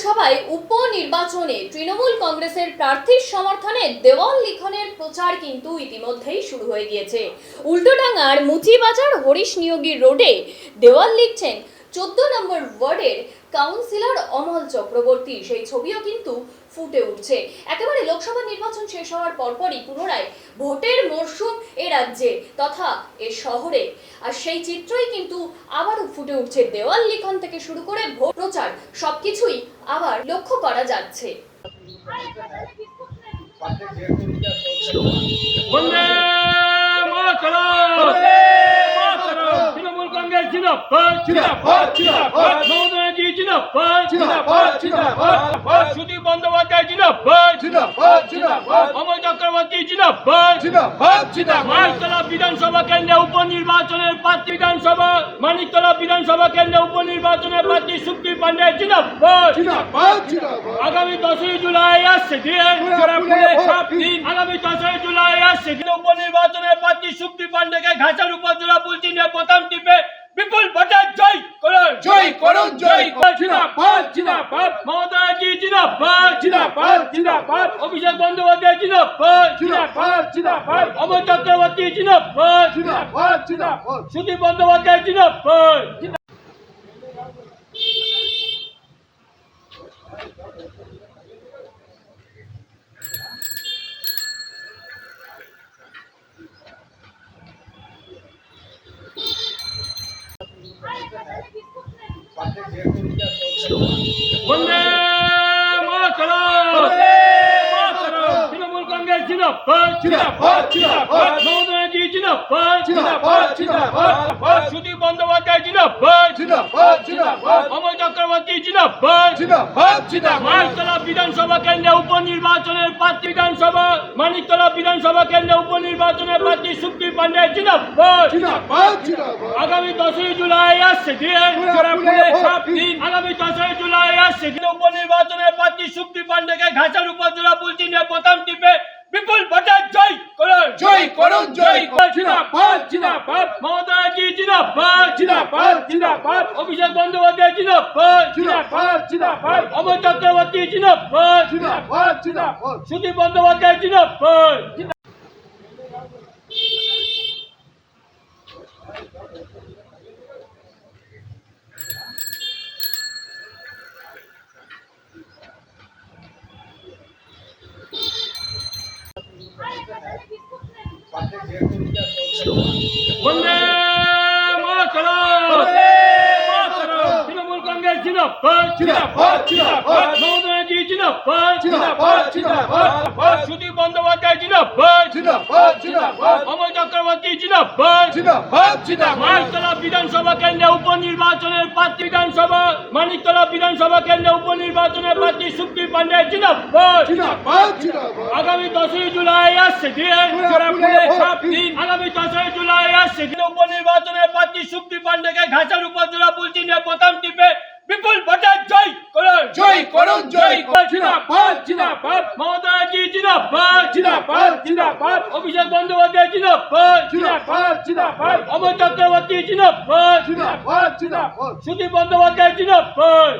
লোকসভায় উপনির্বাচনে তৃণমূল কংগ্রেসের প্রার্থীর সমর্থনে দেওয়াল লিখনের প্রচার কিন্তু ইতিমধ্যেই শুরু হয়ে গিয়েছে। উল্টোডাঙ্গার মুচিবাজার হরিশ নিয়োগী রোডে দেওয়াল লিখছেন 14 নম্বর ওয়ার্ডের কাউন্সিলর অমল চক্রবর্তী। সেই ছবিও কিন্তু ফুটে উঠছে। একেবারে লোকসভা নির্বাচন শেষ হওয়ার পরপরই পুনরায় ভোটের মরশুম এ রাজ্যে তথা এ শহরে, আর সেই চিত্রই কিন্তু আবারও ফুটে উঠছে। দেওয়াল লিখন থেকে শুরু করে ভোট প্রচার সবকিছুই আবার লক্ষ্য করা যাচ্ছে। তৃণমূল কংগ্রেস জিন্দাবাদ, জিন্দাবাদ, জিন্দাবাদ, মমতা ব্যানার্জি জিন্দাবাদ, জিন্দাবাদ, জিন্দাবাদ, সুদীপ বন্দ্যোপাধ্যায় জিন্দাবাদ, জিন্দাবাদ, জিন্দাবাদ, অমল চক্রবর্তী জিন্দাবাদ, জিন্দাবাদ, জিন্দাবাদ, মানিকতলা বিধানসভা কেন্দ্রে উপনির্বাচনের প্রার্থী বিধানসভা মানিকতলা বিধানসভা কেন্দ্রে উপনির্বাচনের প্রার্থী সুদীপ পান্ডে জিন্দাবাদ, জিন্দাবাদ, জিন্দাবাদ, আগামী 10ই জুলাই আসছে দিন, আগামী 10ই জুলাই আসছে দিন উপনির্বাচনের প্রার্থী সুদীপ পান্ডেকে ঘাটার উপর জোড়া পুল চিহ্নে প্রথম টিপে বিপুল ভোটের জয় করুন, জয় করুন, জয় করুন, জিন্দাবাদ, জিন্দাবাদ, মমতা ব্যানার্জি জিন্দাবাদ, জিন্দাবাদ, জিন্দাবাদ, অভিষেক বন্দ্যোপাধ্যায় জিন্দাবাদ, জিন্দাবাদ, জিন্দাবাদ, অমল চক্রবর্তী জিন্দাবাদ, জিন্দাবাদ, জিন্দাবাদ, সুদীপ বন্দ্যোপাধ্যায় জিন্দাবাদ। বন্দে মাতরম, তৃণমূল কংগ্রেস জিন্দাবাদ, জিন্দাবাদ, জিন্দাবাদ, মমতা ব্যানার্জি জিন্দাবাদ, জিন্দাবাদ, জিন্দাবাদ, সুদীপ বন্দ্যোপাধ্যায় জিন্দাবাদ, জিন্দাবাদ, জিন্দাবাদ, অমল চক্রবর্তী জিন্দাবাদ, জিন্দাবাদ, জিন্দাবাদ, মানিকতলা বিধানসভা কেন্দ্রে উপনির্বাচনের প্রার্থী বিধানসভা মানিকতলা বিধানসভা কেন্দ্রে উপনির্বাচনের প্রার্থী সুদীপ পান্ডে জিন্দাবাদ, জিন্দাবাদ, জিন্দাবাদ, আগামী 10ই জুলাই আসছে দিন, আগামী 10ই জুলাই আসছে দিন উপনির্বাচনের প্রার্থী সুদীপ পান্ডেকে ঘাটার উপর জোড়া পুল চিহ্নে প্রথম টিপে বিপুল ভোটের জয় করুন, জয় করুন, জয় করুন, জিন্দাবাদ, জিন্দাবাদ, মমতা ব্যানার্জি জিন্দাবাদ, জিন্দাবাদ, জিন্দাবাদ, অভিষেক বন্দ্যোপাধ্যায় জিন্দাবাদ, জিন্দাবাদ, জিন্দাবাদ, অমল চক্রবর্তী জিন্দাবাদ, জিন্দাবাদ, জিন্দাবাদ, সুদীপ বন্দ্যোপাধ্যায় জিন্দাবাদ। বন্দে মাতরম, তৃণমূল কংগ্রেস জিন্দাবাদ, জিন্দাবাদ, জিন্দাবাদ, মমতা ব্যানার্জি জিন্দাবাদ, জিন্দাবাদ, জিন্দাবাদ, সুদীপ বন্দ্যোপাধ্যায় জিন্দাবাদ, জিন্দাবাদ, জিন্দাবাদ, অমল চক্রবর্তী জিন্দাবাদ, জিন্দাবাদ, জিন্দাবাদ, মানিকতলা বিধানসভা কেন্দ্রে উপনির্বাচনের প্রার্থী বিধানসভা মানিকতলা বিধানসভা কেন্দ্রে উপনির্বাচনের প্রার্থী সুদীপ পান্ডে জিন্দাবাদ, জিন্দাবাদ, জিন্দাবাদ, আগামী 10ই জুলাই আসছে দিন, আগামী 10ই জুলাই আসছে দিন উপনির্বাচনের প্রার্থী সুদীপ পান্ডেকে ঘাটার উপর জোড়া পুল চিহ্নে প্রথম টিপে বিপুল ভোটের জয় করুন, জয় করুন, জয় করুন, জিন্দাবাদ, জিন্দাবাদ, মমতা ব্যানার্জি জিন্দাবাদ, জিন্দাবাদ, জিন্দাবাদ, অভিষেক বন্দ্যোপাধ্যায় জিন্দাবাদ, জিন্দাবাদ, জিন্দাবাদ, অমল চক্রবর্তী জিন্দাবাদ, জিন্দাবাদ, জিন্দাবাদ, সুদীপ বন্দ্যোপাধ্যায় জিন্দাবাদ।